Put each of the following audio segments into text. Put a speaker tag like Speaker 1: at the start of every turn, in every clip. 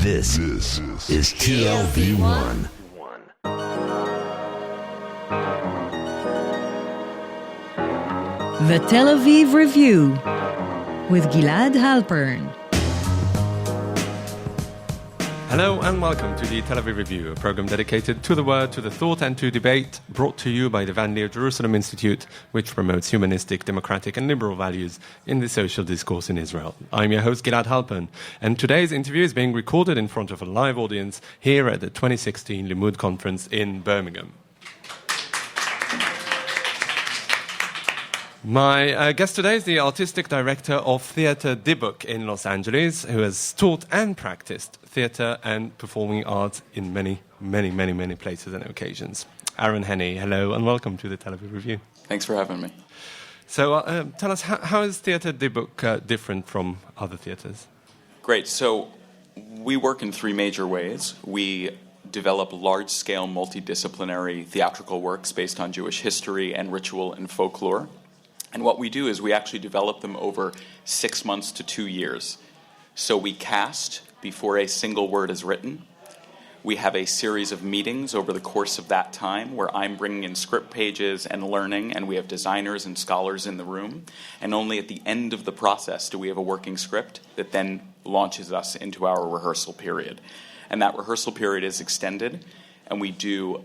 Speaker 1: This is TLV1.
Speaker 2: The Tel Aviv Review with Gilad Halpern.
Speaker 3: Hello and welcome to the Tel Aviv Review, a program dedicated to the word, to the thought and to debate, brought to you by the Van Leer Jerusalem Institute, which promotes humanistic, democratic and liberal values in the social discourse in Israel. I'm your host Gilad Halpern, and today's interview is being recorded in front of a live audience here at the 2016 Limmud Conference in Birmingham. My guest today is the artistic director of Theatre Dybbuk in Los Angeles, who has taught and practiced theatre and performing arts in many places and occasions. Aaron Henne, hello and welcome to the Tel Aviv Review.
Speaker 4: Thanks for having me.
Speaker 3: So tell us, how is Theatre Dybbuk different from other theatres?
Speaker 4: Great. So we work in three major ways. We develop large-scale multidisciplinary theatrical works based on Jewish history and ritual and folklore. And what we do is we actually develop them over 6 months to 2 years. So we cast before a single word is written. We have a series of meetings over the course of that time where I'm bringing in script pages and learning, and we have designers and scholars in the room. And only at the end of the process do we have a working script that then launches us into our rehearsal period. And that rehearsal period is extended, and we do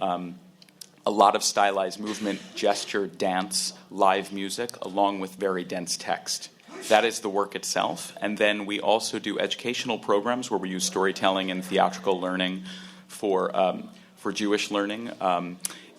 Speaker 4: a lot of stylized movement, gesture, dance, live music, along with very dense text. That is the work itself. And then we also do educational programs where we use storytelling and theatrical learning for Jewish learning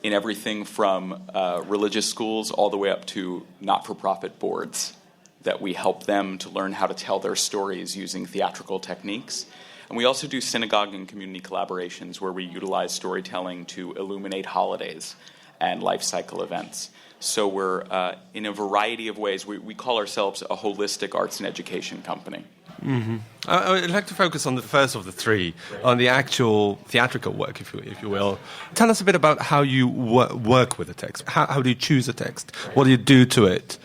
Speaker 4: in everything from religious schools all the way up to not-for-profit boards, that we help them to learn how to tell their stories using theatrical techniques. And we also do synagogue and community collaborations where we utilize storytelling to illuminate holidays and life cycle events. So we're, in a variety of ways, we call ourselves a holistic arts and education company.
Speaker 3: Mm-hmm. I'd like to focus on the first of the three, on the actual theatrical work, if you will. Tell us a bit about how you work with a text. How do you choose a text? What do you do to it?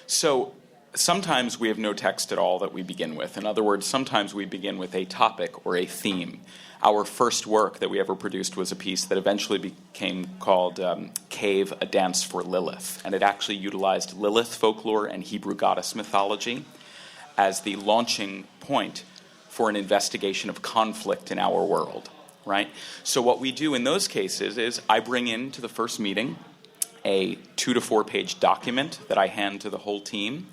Speaker 4: So sometimes we have no text at all that we begin with. In other words, sometimes we begin with a topic or a theme. Our first work that we ever produced was a piece that eventually became called Cave, a Dance for Lilith. And it actually utilized Lilith folklore and Hebrew goddess mythology as the launching point for an investigation of conflict in our world, right? So what we do in those cases is I bring into the first meeting a 2 to 4 page document that I hand to the whole team.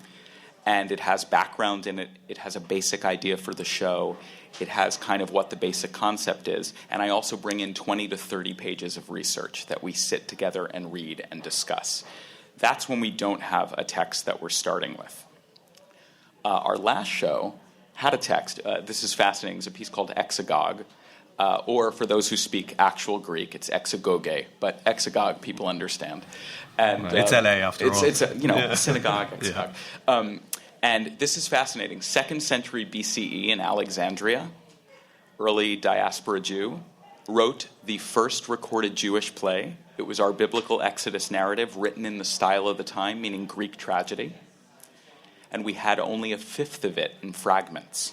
Speaker 4: And it has background in it, it has a basic idea for the show, it has kind of what the basic concept is, and I also bring in 20 to 30 pages of research that we sit together and read and discuss. That's when we don't have a text that we're starting with. Our last show had a text. This is fascinating. It's a piece called Exegog, or for those who speak actual Greek, it's exegoge, but exegog people understand. And
Speaker 3: it's LA after all.
Speaker 4: It's a synagogue. Exegog. Yeah. And this is fascinating. 2nd century BCE in Alexandria, early diaspora Jew, wrote the first recorded Jewish play. It was our biblical Exodus narrative written in the style of the time, meaning Greek tragedy. And we had only a fifth of it in fragments.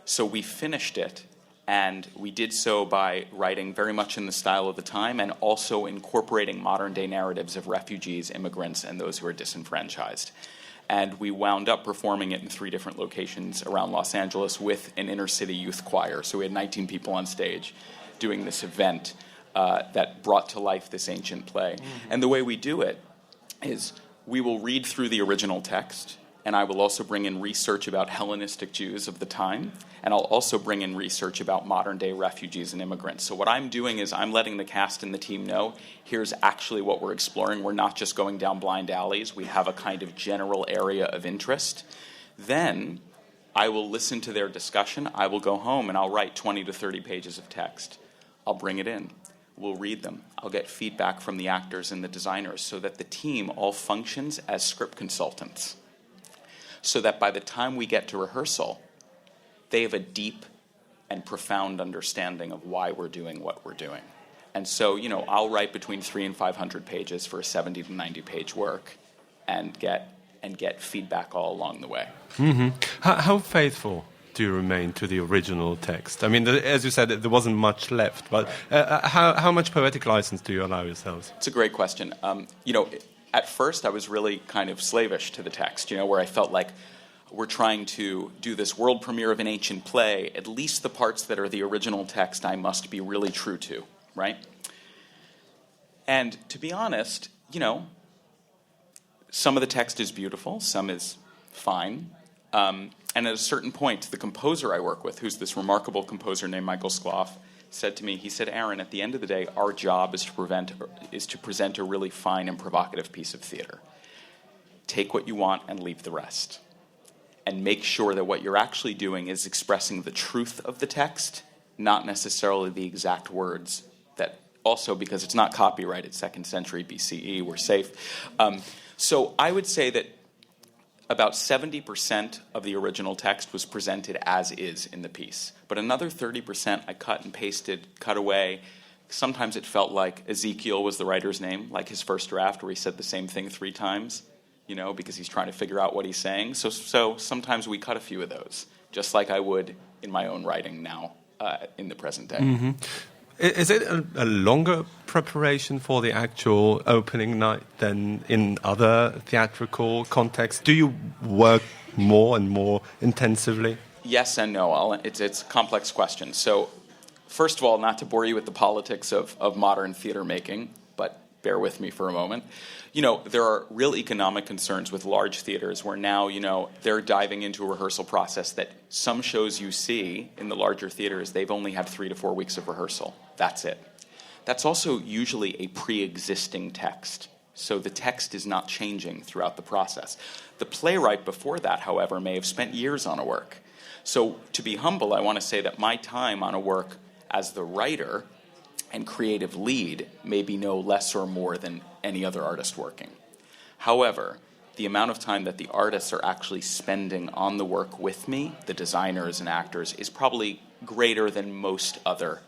Speaker 4: So we finished it, and we did so by writing very much in the style of the time and also incorporating modern-day narratives of refugees, immigrants, and those who are disenfranchised. And we wound up performing it in 3 different locations around Los Angeles with an inner-city youth choir. So we had 19 people on stage doing this event that brought to life this ancient play. Mm-hmm. And the way we do it is we will read through the original text, and I will also bring in research about Hellenistic Jews of the time, and I'll also bring in research about modern-day refugees and immigrants. So what I'm doing is I'm letting the cast and the team know, here's actually what we're exploring. We're not just going down blind alleys. We have a kind of general area of interest. Then I will listen to their discussion. I will go home and I'll write 20 to 30 pages of text. I'll bring it in. We'll read them. I'll get feedback from the actors and the designers so that the team all functions as script consultants, so that by the time we get to rehearsal, they have a deep and profound understanding of why we're doing what we're doing. And so, I'll write between 300 and 500 pages for a 70 to 90 page work and get feedback all along the way.
Speaker 3: Mm-hmm. How faithful do you remain to the original text? I mean, as you said, there wasn't much left, but how much poetic license do you allow yourselves?
Speaker 4: It's a great question. At first I was really kind of slavish to the text, where I felt like we're trying to do this world premiere of an ancient play. At least the parts that are the original text I must be really true to, right? And to be honest, some of the text is beautiful, some is fine. And at a certain point, the composer I work with, who's this remarkable composer named Michael Skloff, said to me, he said, Aaron, at the end of the day, our job is to present a really fine and provocative piece of theater. Take what you want and leave the rest. And make sure that what you're actually doing is expressing the truth of the text, not necessarily the exact words that also, because it's not copyrighted, 2nd century BCE, we're safe. So I would say that about 70% of the original text was presented as is in the piece. But another 30% I cut and pasted, cut away. Sometimes it felt like Ezekiel was the writer's name, like his first draft where he said the same thing 3 times, because he's trying to figure out what he's saying. So sometimes we cut a few of those, just like I would in my own writing now in the present day.
Speaker 3: Mm-hmm. Is it a longer preparation for the actual opening night than in other theatrical contexts? Do you work more and more intensively?
Speaker 4: Yes and no. It's a complex question. So, first of all, not to bore you with the politics of modern theater making, but bear with me for a moment. There are real economic concerns with large theaters where now, they're diving into a rehearsal process that some shows you see in the larger theaters, they've only had 3 to 4 weeks of rehearsal. That's it. That's also usually a pre-existing text. So the text is not changing throughout the process. The playwright before that, however, may have spent years on a work. So to be humble, I want to say that my time on a work as the writer and creative lead may be no less or more than any other artist working. However, the amount of time that the artists are actually spending on the work with me, the designers and actors, is probably greater than most other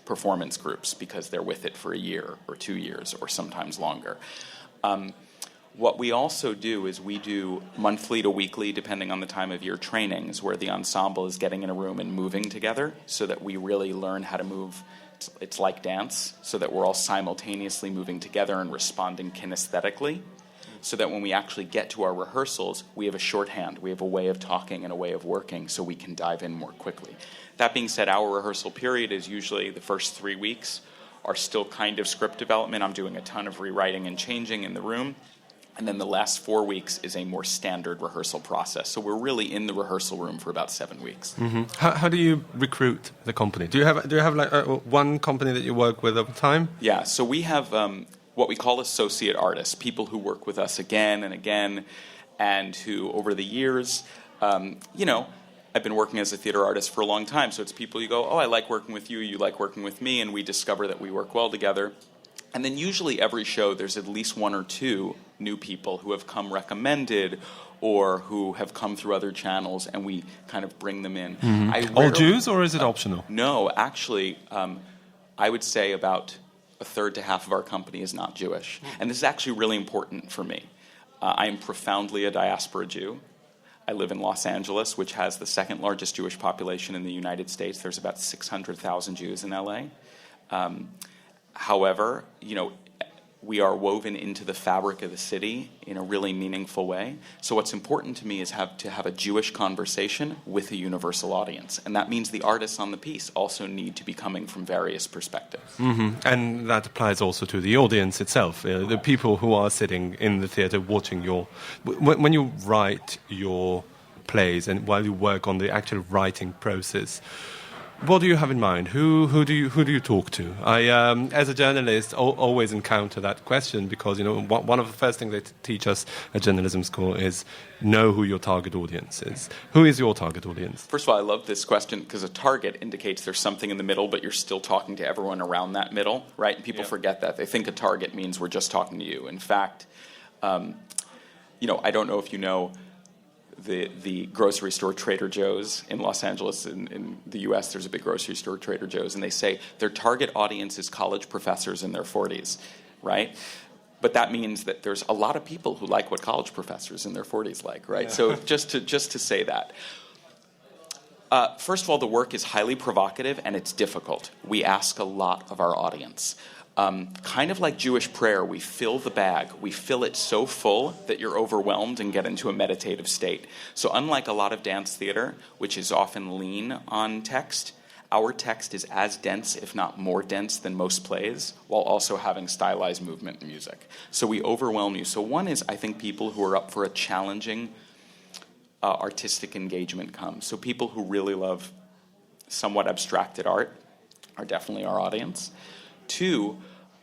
Speaker 4: performance groups because they're with it for a year or 2 years or sometimes longer. What we also do is we do monthly to weekly, depending on the time of year, trainings where the ensemble is getting in a room and moving together so that we really learn how to move. It's like dance, so that we're all simultaneously moving together and responding kinesthetically, so that when we actually get to our rehearsals, we have a shorthand, we have a way of talking and a way of working so we can dive in more quickly. That being said, our rehearsal period is usually the first 3 weeks are still kind of script development. I'm doing a ton of rewriting and changing in the room. And then the last 4 weeks is a more standard rehearsal process. So we're really in the rehearsal room for about 7 weeks.
Speaker 3: Mm-hmm. How do you recruit the company? Do you have like one company that you work with over time?
Speaker 4: Yeah, so we have what we call associate artists, people who work with us again and again, and who over the years, I've been working as a theater artist for a long time. So it's people you go, oh, I like working with you, you like working with me, and we discover that we work well together. And then usually every show there's at least 1 or 2 new people who have come recommended or who have come through other channels, and we kind of bring them in.
Speaker 3: Mm-hmm. All Jews, or is it optional?
Speaker 4: No, actually, I would say about a third to half of our company is not Jewish. And this is actually really important for me. I am profoundly a diaspora Jew. I live in Los Angeles, which has the 2nd largest Jewish population in the United States. There's about 600,000 Jews in LA. However, we are woven into the fabric of the city in a really meaningful way. So what's important to me is to have a Jewish conversation with a universal audience. And that means the artists on the piece also need to be coming from various perspectives.
Speaker 3: Mm-hmm. And that applies also to the audience itself, the people who are sitting in the theater watching when you write your plays and while you work on the actual writing process, what do you have in mind? Who do you talk to? I, as a journalist, always encounter that question because one of the first things they teach us at journalism school is know who your target audience is. Who is your target audience?
Speaker 4: First of all, I love this question because a target indicates there's something in the middle, but you're still talking to everyone around that middle, right? And people forget that. They think a target means we're just talking to you. In fact, I don't know if you know. The grocery store Trader Joe's in Los Angeles, in the U.S., there's a big grocery store Trader Joe's, and they say their target audience is college professors in their 40s, right? But that means that there's a lot of people who like what college professors in their 40s like, right? Yeah. So just to say that. First of all, the work is highly provocative and it's difficult. We ask a lot of our audience. Kind of like Jewish prayer, we fill the bag. We fill it so full that you're overwhelmed and get into a meditative state. So unlike a lot of dance theater, which is often lean on text, our text is as dense, if not more dense, than most plays, while also having stylized movement and music. So we overwhelm you. So one is, I think, people who are up for a challenging artistic engagement come. So people who really love somewhat abstracted art are definitely our audience. Two,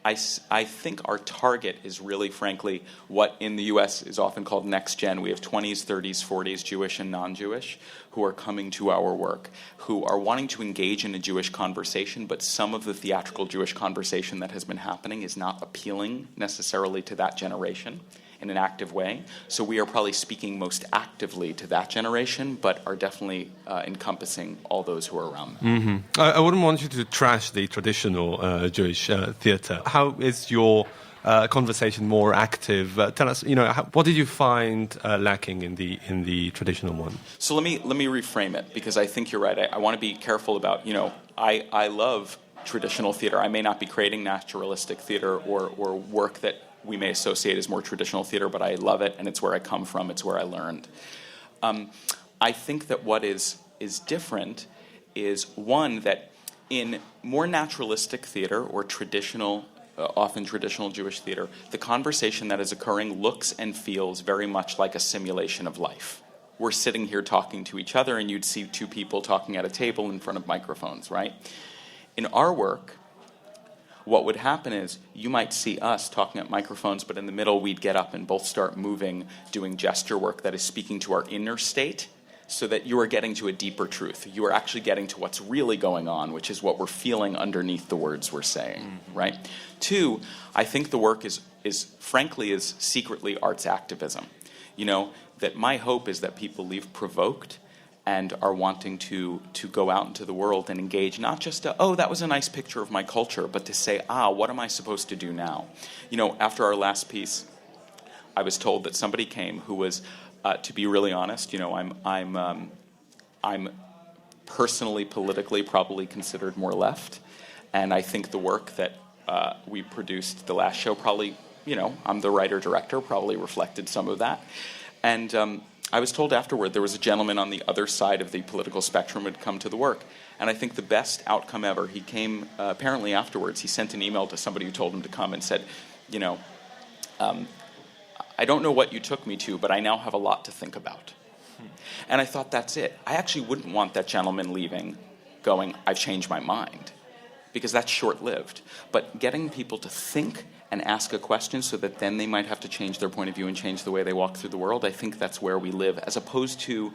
Speaker 4: I think our target is really, frankly, what in the U.S. is often called next gen. We have 20s, 30s, 40s, Jewish and non-Jewish, who are coming to our work, who are wanting to engage in a Jewish conversation, but some of the theatrical Jewish conversation that has been happening is not appealing necessarily to that generation in an active way. So we are probably speaking most actively to that generation, but are definitely encompassing all those who are around them.
Speaker 3: Mm-hmm. I wouldn't want you to trash the traditional Jewish theatre. How is your conversation more active? Tell us, what did you find lacking in the traditional one?
Speaker 4: So let me reframe it, because I think you're right. I want to be careful about, I love traditional theatre. I may not be creating naturalistic theatre or work that we may associate as more traditional theater, but I love it, and it's where I come from, it's where I learned. I think that what is different is, one, that in more naturalistic theater or traditional, often traditional Jewish theater, the conversation that is occurring looks and feels very much like a simulation of life. We're sitting here talking to each other, and you'd see two people talking at a table in front of microphones, right? In our work, what would happen is you might see us talking at microphones, but in the middle we'd get up and both start moving, doing gesture work that is speaking to our inner state, so that you are getting to a deeper truth. You are actually getting to what's really going on, which is what we're feeling underneath the words we're saying, right? Two, I think the work is frankly secretly arts activism. That my hope is that people leave provoked and are wanting to go out into the world and engage, not just that was a nice picture of my culture, but to say, what am I supposed to do now? After our last piece, I was told that somebody came who was, to be really honest, I'm personally, politically, probably considered more left, and I think the work that we produced the last show probably, I'm the writer-director, probably reflected some of that, and I was told afterward there was a gentleman on the other side of the political spectrum who had come to the work. And I think the best outcome ever, he came, apparently afterwards, he sent an email to somebody who told him to come and said, I don't know what you took me to, but I now have a lot to think about. And I thought, that's it. I actually wouldn't want that gentleman leaving going, I've changed my mind, because that's short-lived. But getting people to think and ask a question so that then they might have to change their point of view and change the way they walk through the world, I think that's where we live, as opposed to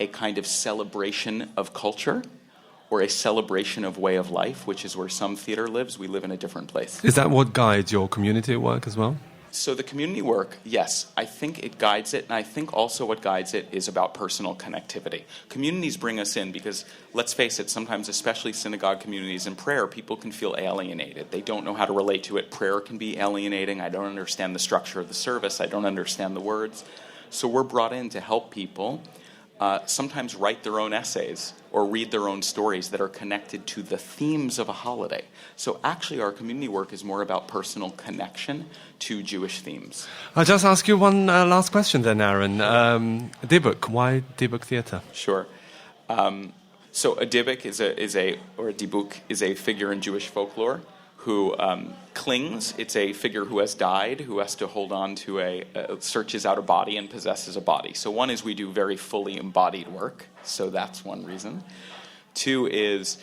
Speaker 4: a kind of celebration of culture or a celebration of way of life, which is where some theater lives. We live in a different place.
Speaker 3: Is that what guides your community work as well?
Speaker 4: So the community work, yes, I think it guides it, and I think also what guides it is about personal connectivity. Communities bring us in because, let's face it, sometimes, especially synagogue communities and prayer, people can feel alienated. They don't know how to relate to it. Prayer can be alienating. I don't understand the structure of the service. I don't understand the words. So we're brought in to help people sometimes write their own essays or read their own stories that are connected to the themes of a holiday. So actually our community work is more about personal connection to Jewish themes.
Speaker 3: I'll just ask you one last question then, Aaron. Dybbuk, why Dybbuk Theatre?
Speaker 4: Sure. So a Dybbuk or a Dybbuk is a figure in Jewish folklore who clings. It's a figure who has died, who has to hold on to searches out a body and possesses a body. So one is we do very fully embodied work, so that's one reason. Two is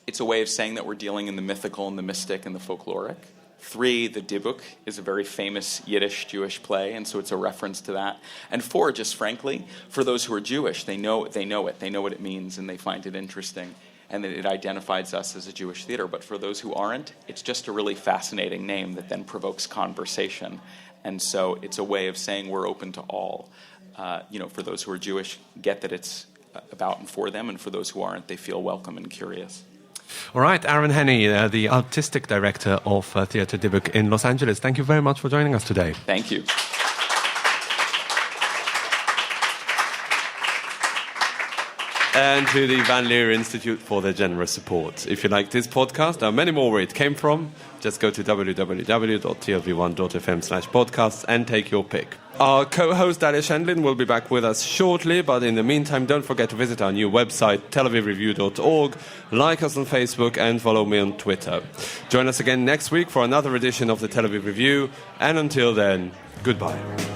Speaker 4: it's a way of saying that we're dealing in the mythical and the mystic and the folkloric. Three, the Dybbuk is a very famous Yiddish Jewish play, and so it's a reference to that. And four, just frankly, for those who are Jewish, they know it, they know what it means, and they find it interesting, and that it identifies us as a Jewish theater. But for those who aren't, it's just a really fascinating name that then provokes conversation. And so it's a way of saying we're open to all. For those who are Jewish, get that it's about and for them, and for those who aren't, they feel welcome and curious.
Speaker 3: All right, Aaron Henne, the artistic director of Theatre Dybbuk in Los Angeles. Thank you very much for joining us today.
Speaker 4: Thank you.
Speaker 3: and to the Van Leer Institute for their generous support. If you like this podcast, there are many more where it came from. Just go to www.tlv1.fm/podcasts and take your pick. Our co-host Dalia Shandlin will be back with us shortly, but in the meantime, don't forget to visit our new website, telavivreview.org, like us on Facebook, and follow me on Twitter. Join us again next week for another edition of the Tel Aviv Review, and until then, goodbye.